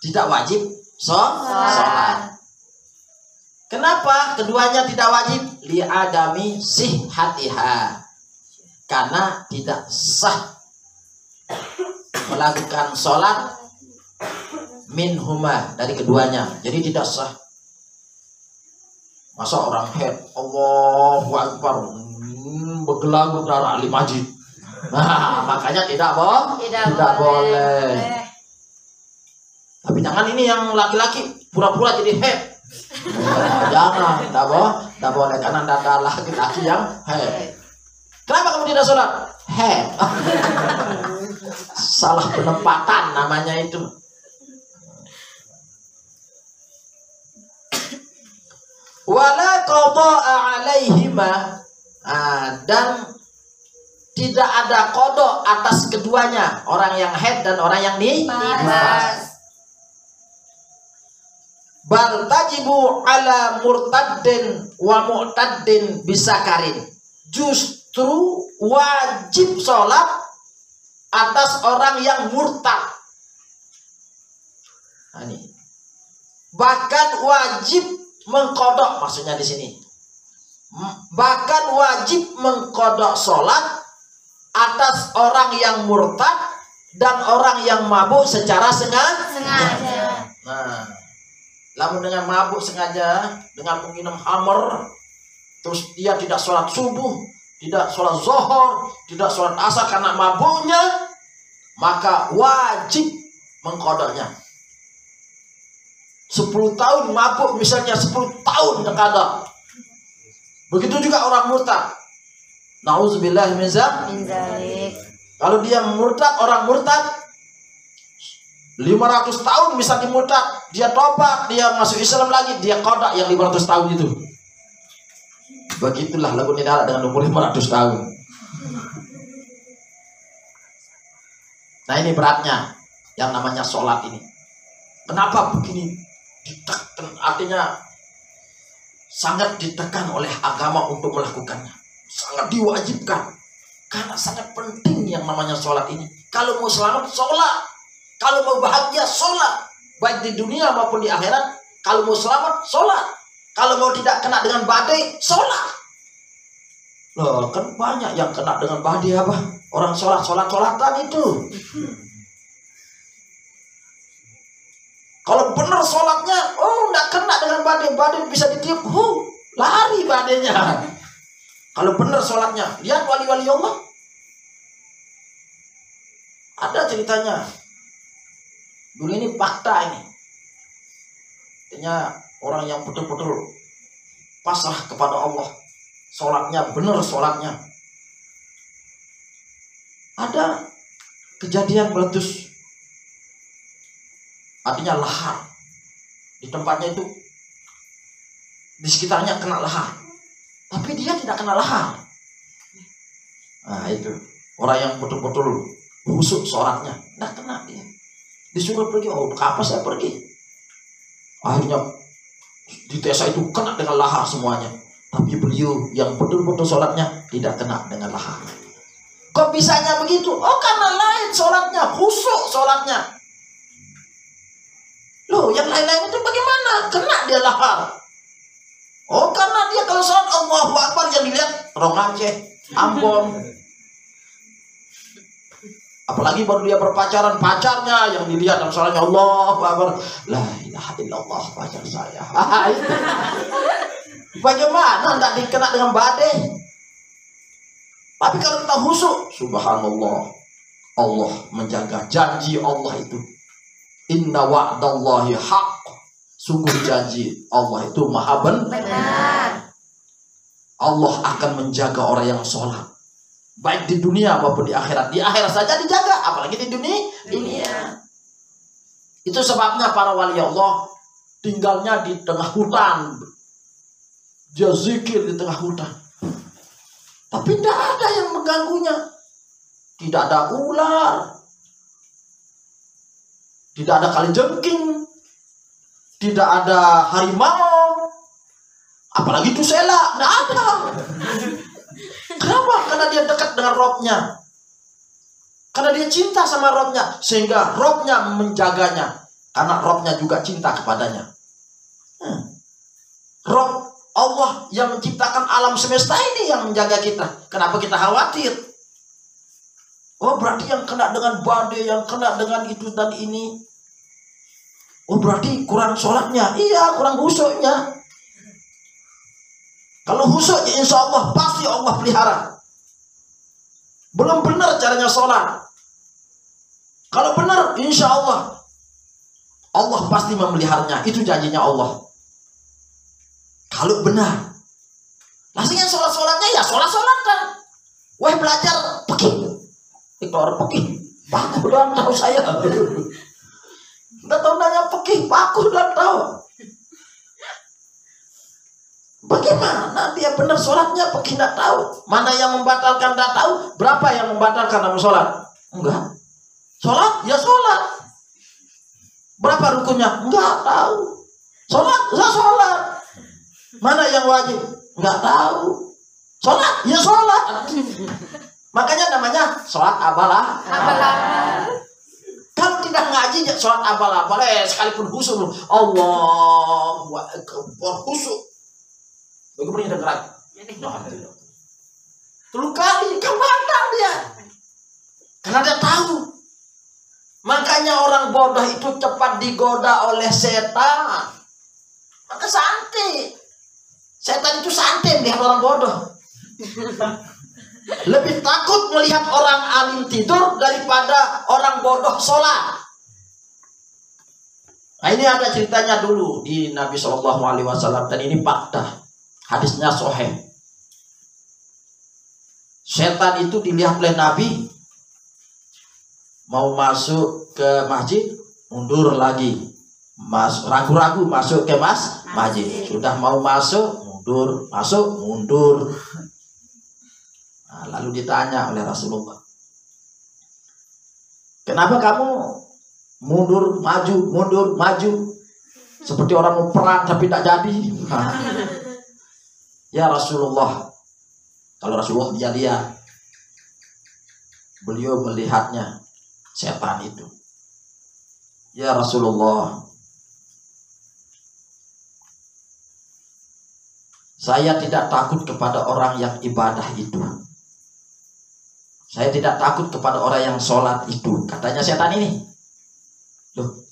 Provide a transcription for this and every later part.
tidak wajib sholat. Kenapa keduanya tidak wajib? Li'adami sihhatiha, karena tidak sah melakukan sholat minhuma, dari keduanya. Jadi tidak sah. Masa orang head Allahu Akbar bergelagu darah Ali Majid. Nah, makanya tidak boleh. Tapi jangan ini yang laki-laki pura-pura jadi head. Jangan, tidak boleh, karena tidak ada laki-laki yang head. Kenapa kamu tidak sholat? Head. Salah penempatan namanya itu. Wala qada'a 'alaihima, dan tidak ada qada atas keduanya, orang yang haid dan orang yang nifas. Bal tajibu 'ala murtaddin wa mu'taddin bisakarin. Justru wajib sholat atas orang yang murtad. Nah, ini. Bahkan wajib mengkodok, maksudnya di sini. Bahkan wajib mengkodok sholat atas orang yang murtad dan orang yang mabuk secara sengaja. Nah, lamun dengan mabuk sengaja, dengan minum khamr, terus dia tidak sholat subuh, tidak sholat zuhur, tidak sholat asar karena mabuknya, maka wajib mengkodoknya. 10 tahun mabuk misalnya, 10 tahun terkadang. Begitu juga orang murtad. Nauzubillah min dzalik. Kalau dia murtad, orang murtad 500 tahun bisa dimurtad, dia tobat, dia masuk Islam lagi, dia qada yang 500 tahun itu. Begitulah lagu nidara dengan umur 500 tahun. Nah, ini beratnya yang namanya sholat ini. Kenapa begini? Ditekan, artinya sangat ditekan oleh agama untuk melakukannya, sangat diwajibkan, karena sangat penting yang namanya sholat ini. Kalau mau selamat, sholat. Kalau mau bahagia, sholat, baik di dunia maupun di akhirat. Kalau mau selamat, sholat. Kalau mau tidak kena dengan badai, sholat. Loh, kan banyak yang kena dengan badai apa? Orang sholat-sholatan itu. Kalau benar sholatnya, enggak kena dengan badai, badai bisa ditiup, lari badainya. Kalau benar sholatnya, lihat wali-wali Allah. Ada ceritanya. Dulu ini fakta ini. Artinya orang yang betul-betul pasrah kepada Allah, sholatnya benar sholatnya. Ada kejadian meletus. Artinya lahar di tempatnya itu, di sekitarnya kena lahar, tapi dia tidak kena lahar. Nah, itu orang yang betul-betul khusyuk sholatnya, tidak kena dia. Disuruh pergi, apa saya pergi? Akhirnya di desa itu kena dengan lahar semuanya, tapi beliau yang betul-betul sholatnya tidak kena dengan lahar. Kok bisanya begitu? Karena lain sholatnya, khusyuk sholatnya. Loh, yang lain-lain itu bagaimana? Kena dia lahar. Karena dia kalau sholat Allahu Akbar yang dilihat Rong Aceh, Ambon. Apalagi baru dia berpacaran, pacarnya yang dilihat dalam sholatnya Allahu Akbar. La ilaha illallah, pacar saya. Bagaimana enggak dikena dengan badai? Tapi kalau kita khusyuk, subhanallah, Allah menjaga janji Allah itu. Inna wa'dallahi haqq. Sungguh janji Allah itu maha benar. Allah akan menjaga orang yang sholat, baik di dunia maupun di akhirat. Di akhirat saja dijaga, apalagi di dunia. Itu sebabnya para wali Allah tinggalnya di tengah hutan. Dia zikir di tengah hutan, tapi tidak ada yang mengganggunya. Tidak ada ular, tidak ada kalajengking, tidak ada harimau, apalagi tusela, tidak ada. Kenapa? Karena dia dekat dengan Robnya, karena dia cinta sama Robnya, sehingga Robnya menjaganya. karena Robnya juga cinta kepadanya. Rob Allah yang menciptakan alam semesta ini yang menjaga kita. Kenapa kita khawatir? Oh berarti yang kena dengan badai, yang kena dengan itu dan ini. Oh berarti kurang sholatnya. Iya, kurang khusyuknya. Kalau khusyuknya insya Allah pasti Allah pelihara. Belum benar caranya sholat. Kalau benar insya Allah Allah pasti memeliharanya. Itu janjinya Allah. Kalau benar. Langsungnya sholat-sholatnya ya sholat-sholatan. Wah belajar pergi. Itu orang pergi. Paku doang tahu saya. Udah tahu nanya pergi. Paku doang tahu. Bagaimana dia benar sholatnya pergi tidak tahu. Mana yang membatalkan tidak tahu. Berapa yang membatalkan dalam sholat? Enggak. Sholat ya sholat. Berapa rukunnya? Enggak tahu. Sholat ya sholat. Mana yang wajib? Enggak tahu. Sholat ya sholat. Makanya namanya sholat abal-abal. Kalau tidak ngaji sholat abal-abal, sekalipun khusyuk, Allahu Akbar khusyuk. Bagaimana dengar? Terlalu kali kan batal dia. Karena dia tahu. Makanya orang bodoh itu cepat digoda oleh setan. Maka santai. Setan itu santai melihat orang bodoh. Lebih takut melihat orang alim tidur daripada orang bodoh sholat. Nah ini ada ceritanya dulu di Nabi SAW dan ini fakta. Hadisnya sahih. Setan itu dilihat oleh Nabi mau masuk ke masjid, mundur lagi. Ragu-ragu masuk ke masjid. Sudah mau masuk, mundur, masuk, mundur. Nah, lalu ditanya oleh Rasulullah, kenapa kamu mundur, maju, seperti orang mau perang tapi tidak jadi? Nah, ya Rasulullah, kalau Rasulullah dia lihat, beliau melihatnya setan itu. Ya Rasulullah, saya tidak takut kepada orang yang ibadah itu. Saya tidak takut kepada orang yang sholat itu. Katanya setan ini. Loh.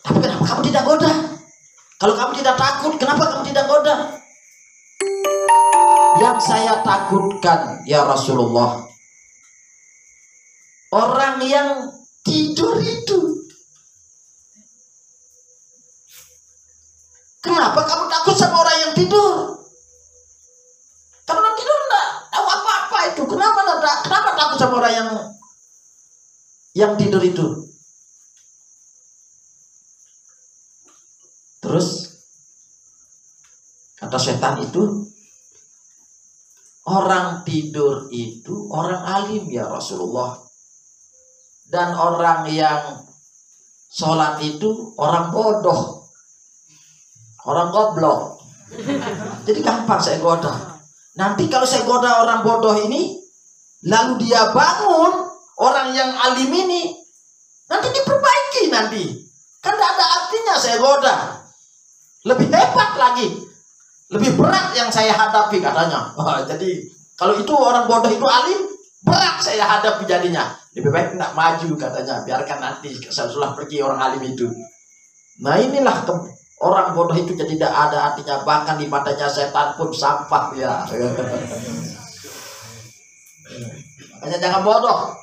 Tapi kenapa kamu tidak goda? Kalau kamu tidak takut, kenapa kamu tidak goda? Yang saya takutkan, ya Rasulullah, orang yang tidur itu. Kenapa kamu takut sama orang yang tidur? Karena orang tidur enggak tahu apa-apa itu. Kenapa takut sama orang yang tidur itu? Terus kata setan itu, orang tidur itu orang alim ya Rasulullah. Dan orang yang sholat itu orang bodoh. Orang goblok. Jadi gampang saya goda. Nanti kalau saya goda orang bodoh ini, lalu dia bangun, orang yang alim ini, nanti diperbaiki nanti. Kan tidak ada artinya saya goda. Lebih hebat lagi. Lebih berat yang saya hadapi katanya. Jadi kalau itu orang bodoh itu alim, berat saya hadapi jadinya. Lebih baik tidak maju katanya. Biarkan nanti setelah pergi orang alim itu. Nah inilah orang bodoh itu jadi tidak ada artinya. Bahkan di matanya setan pun sampah ya. Makanya jangan bodoh.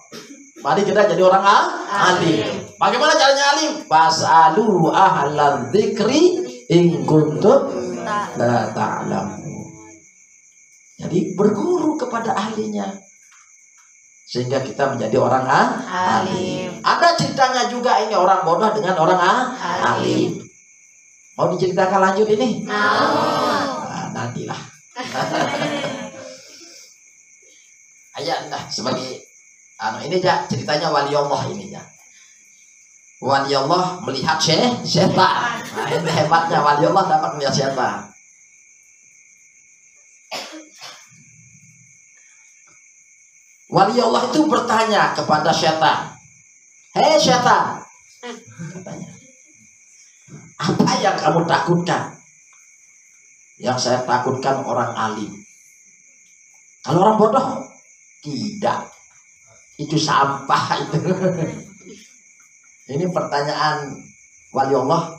Mari kita jadi orang alim. Bagaimana caranya alim? Fas'alu ahlan dzikri in kuntum la ta'lamun. Jadi berguru kepada ahlinya. Sehingga kita menjadi orang alim. Ada ceritanya juga ini orang bodoh dengan orang alim. Mau diceritakan lanjut ini? Nah, nantilah. Ayat dah sebagai ini ya ceritanya wali Allah ini ya. Wali Allah melihat setan. Nah, ini hebatnya wali Allah dapat melihat setan. Wali Allah itu bertanya kepada setan, "Hei setan, katanya. Apa yang kamu takutkan? Yang saya takutkan orang alim. Kalau orang bodoh, tidak. Itu sampah itu. Ini pertanyaan wali Allah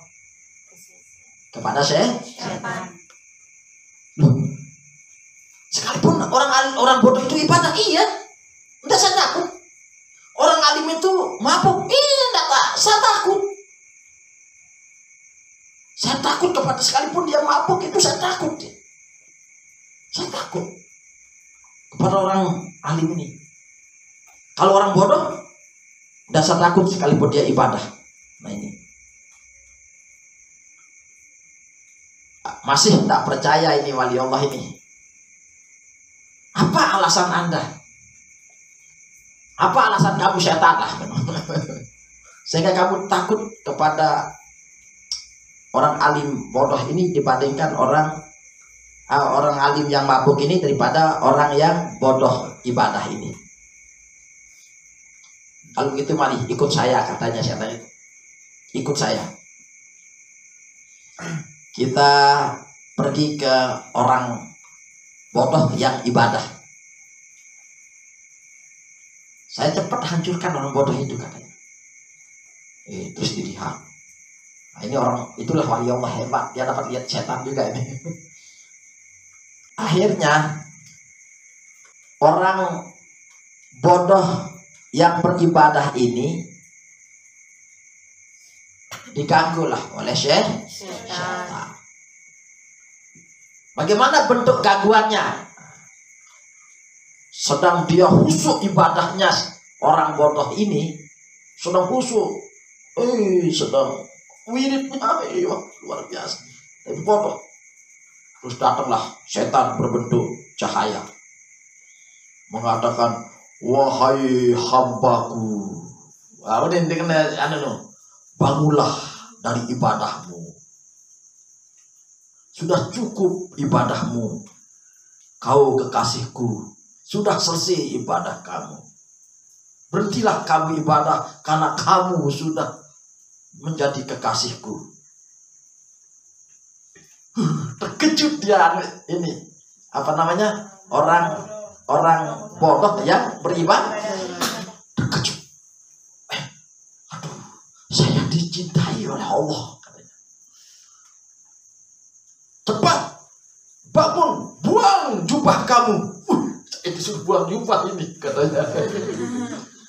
kepada setan. Loh, sekalipun orang bodoh itu ibadah, iya. Enggak, saya takut. Orang alim itu mabuk, iya, enggak, saya takut. Saya takut kepada sekalipun dia mabuk itu saya takut. Saya takut kepada orang alim ini. Kalau orang bodoh, enggak saya takut sekalipun dia ibadah. Nah ini. Masih tidak percaya ini wali Allah ini. Apa alasan Anda? Apa alasan kamu setan lah? Sehingga kamu takut kepada orang alim bodoh ini dibandingkan orang alim yang mabuk ini daripada orang yang bodoh ibadah ini. Kalau begitu mari ikut saya, katanya setan itu. Ikut saya. Kita pergi ke orang bodoh yang ibadah. Saya cepat hancurkan orang bodoh itu, katanya. Terus dilihat. Nah, ini orang, itulah wali Allah hebat. Dia dapat lihat setan juga ini. Akhirnya orang bodoh yang beribadah ini diganggulah oleh setan. Bagaimana bentuk gangguannya? Sedang dia khusyuk ibadahnya, orang bodoh ini sedang khusyuk, sedang wiridnya, luar biasa. Tapi bodoh. Terus datanglah setan berbentuk cahaya, mengatakan, wahai hambaku, bangunlah dari ibadahmu. Sudah cukup ibadahmu. Kau kekasihku, sudah selesai ibadah kamu. Berhentilah kamu ibadah karena kamu sudah menjadi kekasihku. Terkejut dia ini. Apa namanya? Orang bodoh yang beribadah. Terkejut. Aduh, saya dicintai oleh Allah. Cepat, bangun, buang jubah kamu. Itu suruh buang jubah ini, katanya.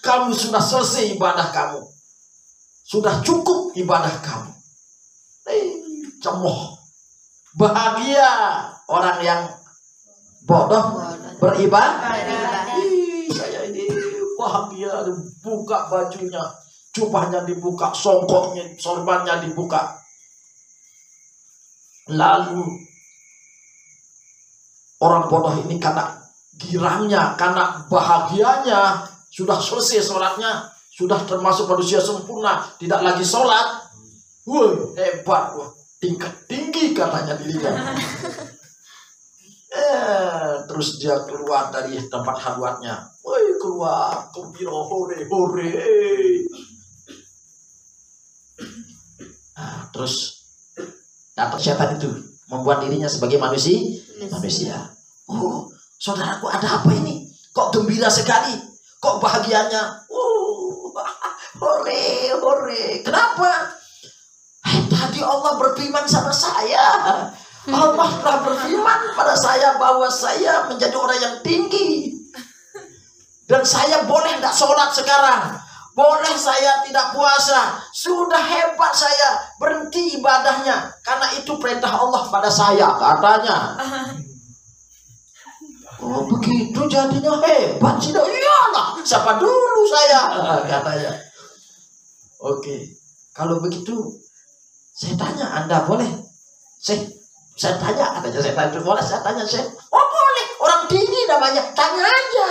Kamu sudah selesai ibadah kamu. Sudah cukup ibadah kamu. Cemoh. Bahagia orang yang bodoh beribadah. Saya ini bahagia, buka bajunya, jubahnya dibuka, songkoknya, sorbannya dibuka. Lalu orang bodoh ini karena girangnya, karena bahagianya, sudah selesai sholatnya, sudah termasuk manusia sempurna, tidak lagi sholat. Wah, hebat, wah, tingkat tinggi katanya dirinya. Terus dia keluar dari tempat halwatnya. Woi, keluar, gembira, hore, hore. Terus datang setan itu membuat dirinya sebagai manusia. Oh, saudaraku, ada apa ini? Kok gembira sekali? Kok bahagianya? Hore, hore. Kenapa? Tadi Allah berfirman sama saya. Allah telah berfirman pada saya bahwa saya menjadi orang yang tinggi. Dan saya boleh tidak sholat sekarang. Boleh saya tidak puasa. Sudah hebat saya. Berhenti ibadahnya. Karena itu perintah Allah pada saya, katanya. Oh begitu jadinya hebat sih. Iyalah, siapa dulu saya, katanya. Oke, kalau begitu saya tanya, Anda boleh? Saya tanya, katanya, saya tanya, boleh? Saya tanya, oh boleh, orang tinggi namanya, tanya aja.